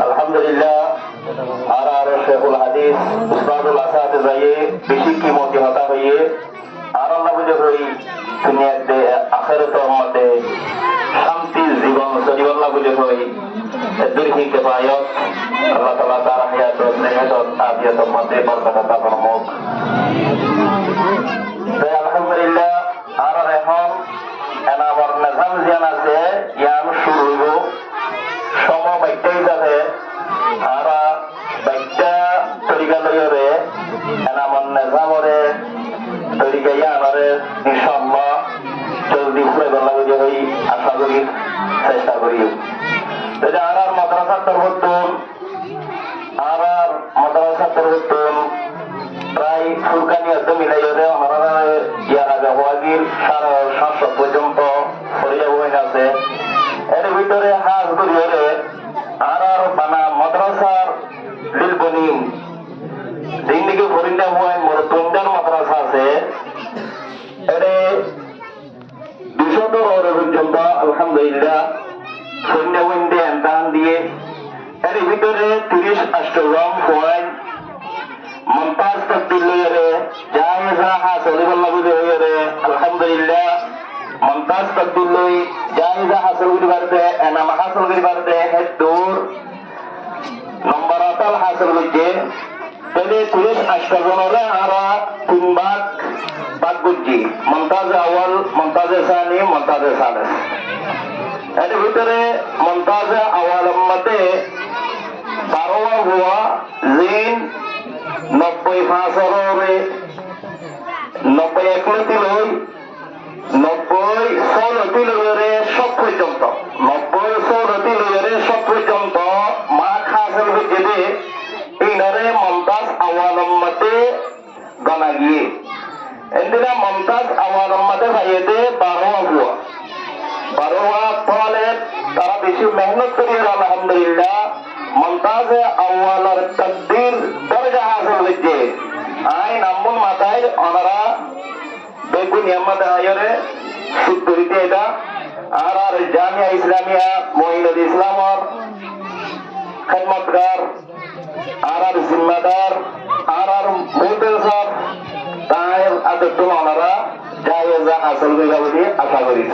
আলহামদুলিল্লাহ আর শেখুল হাদিস উস্তাদুল আসাতিজায়ে বেশি কিমতি হতা হইয়ে আর আল্লাহ বুঝে হই দুনিয়াতে আখিরাতের মধ্যে শান্তি জীবন সজীবন বুঝে হই দুরহি কিফায়ত আল্লাহ তাআলা তার হায়াত ও নেহাত আফিয়াতের মধ্যে বরকত আতা ফরমাক। তাই আলহামদুলিল্লাহ আর এখন এনামর নিজাম জিয়ান আছে ইয়ান শুরু হইব সময় বাইটাই যাবে আর বাইটা তরিকা লইরে এনামর নিজামরে তরিকা ইয়ানরে ইনশাআল্লাহ জলদি ফুলে গলা বুঝে হই আশা করি চেষ্টা করি। তাই আর মাদ্রাসা তরবতুন আর মাদ্রাসা তরবতুন প্রায় ফুলকানিয়াতে মিলাইরে আমরা ইয়ার আগে হওয়াগির 750 পর্যন্ত ছড়িয়ে বয়ে আছে। এর ভিতরে হাজ করিয়ে আর বানা মাদ্রাসার লিলবনিন দিনদিকে ফরিন্দা হওয়ায় মোর তুন্দার মাদ্রাসা আছে এরে 200 পর্যন্ত আলহামদুলিল্লাহ সৈন্য বইন্দে এন্টান দিয়ে এর ভিতরে 30 অষ্টম পয়েন্ট মমতাজ তকদিল লইরে জায়েজা হাসিল বুঝে আলহামদুলিল্লাহ মমতাজ তকদিল লই জায়েজা হাসিল করতে এনাম হাসিল করতে দূর নম্বর আতাল হাসিল করতে তবে 30 অষ্টজনরে আর 3 ভাগ ভাগ বুঝি মমতাজ আওয়াল মমতাজ সানি মমতাজ সালেস। এর ভিতরে মমতাজ আওয়াল মতে 12 হুয়া জিন 90 90 একলতি লই 90 ষোলতি লইরে সব পর্যন্ত 90 ষোলতি লইরে সব পর্যন্ত মা খাসল হইতে দে ইনারে মমতাজ আওয়ালম্মতে গনা গিয়ে এন্দিনা মমতাজ আওয়ালম্মতে ভাইয়েতে 12 হুয়া 12 ফলে তারা বেশি মেহনত করিয়ে আলহামদুলিল্লাহ মমতাজ আওয়ালার তকদির দরজা হাসিল হইছে। আই নামুন মাথায় ওনারা বেগুন নিয়ামত আয়রে সুদরিতে এটা আর জামিয়া ইসলামিয়া মহিনুল ইসলামর খেদমতগার আর জিম্মাদার আর মুদল সাহেব তাই আদতুল ওনারা জায়েজা হাসিল হইবা বলে আশা করি।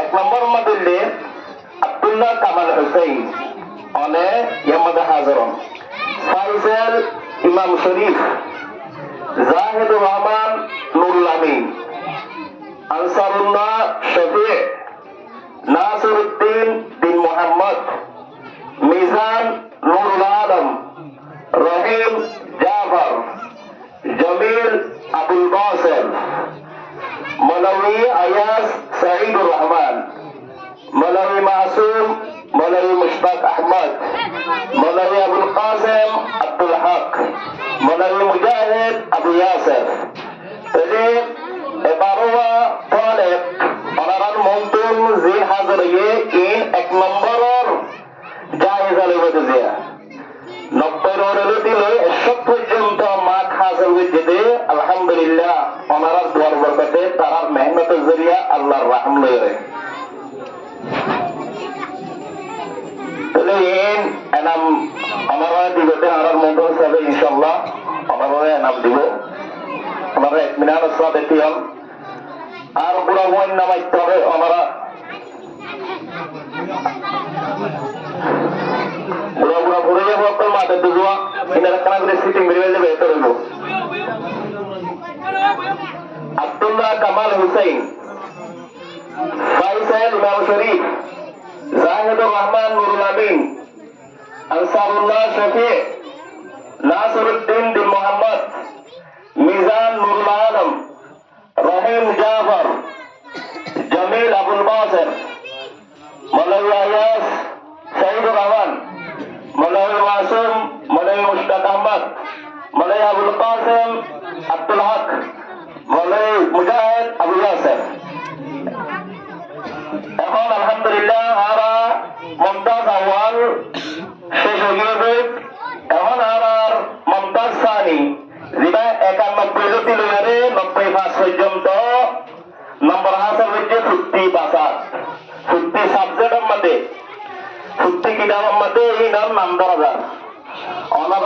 1 নম্বর মধ্যে আব্দুল্লাহ কামাল হুসাইন অনে ইয়ামাদা হাজরন ফাইসাল ইমাম শরীফ জাহিদুর রহমান নুরুল আমিন আনসারুল্লাহ শফি নাসিরউদ্দিন বিন মোহাম্মদ মিজান নুরুল আলম রহিম জাফর জমিল আবুল কাসেম মৌলভী আয়াস সাঈদুর রহমান মৌলভী মাসুম মৌলভী মুশতাক আহমদ মৌলভী আবুল কাসেম আব্দুল হক মৌলভী মুজাহিদ আবু ইয়াসির এদের 12 ফলে ওনার মন্তুন জিন হাজরিয়ে ইন 1 নম্বরের জায়েজা লইতে দিয়া 90 রলতি লই 100 পর্যন্ত মাখ হাসিল হইতে আলহামদুলিল্লাহ ওনার দোয়ার বরকতে তার মেহনতের জরিয়া আল্লাহর রহম লইরে ইন এনাম আমরা দিবতে আর মন্ত্র সাহেব ইনশাআল্লাহ আমরা এনাম দিব আমরা 1 মিনিট সাথে দিয়াম আর পুরো বই নামাইতে হবে আমরা পুরো পুরো বকল মাতে দুয়া ইনারা কানা করে সিটিং বেরিয়ে যাবে তো রইব। আব্দুল্লাহ কামাল হুসাইন ফাইসাল ইমাম শরীফ জাহিদুর রহমান নুরুল আমিন আনসারুল্লাহ শফি নাসিরউদ্দিন বিন মোহাম্মদ মিজান নুরুল আলম রহিম জাফর জমিল আবুল কাসেম মৌলভী আয়াস সাঈদুর রহমান মৌলভী মাসুম মৌলভী মুশতাক আহমদ মৌলভী আবুল কাসেম আব্দুল হক মৌলভী মুজাহিদ আবু ইয়াসির। এখন আলহামদুলিল্লাহ আর মমতাজ আওয়াল শেষ হয়ে এখন আর মমতাজ সানি যেটা 91 লইয়ারে 90 পর্যন্ত নম্বর হাসিল হচ্ছে 50 পাসার 50 সাবজেক্টের মধ্যে ইনাম মধ্যে ইনাম নাম দরজা অনারা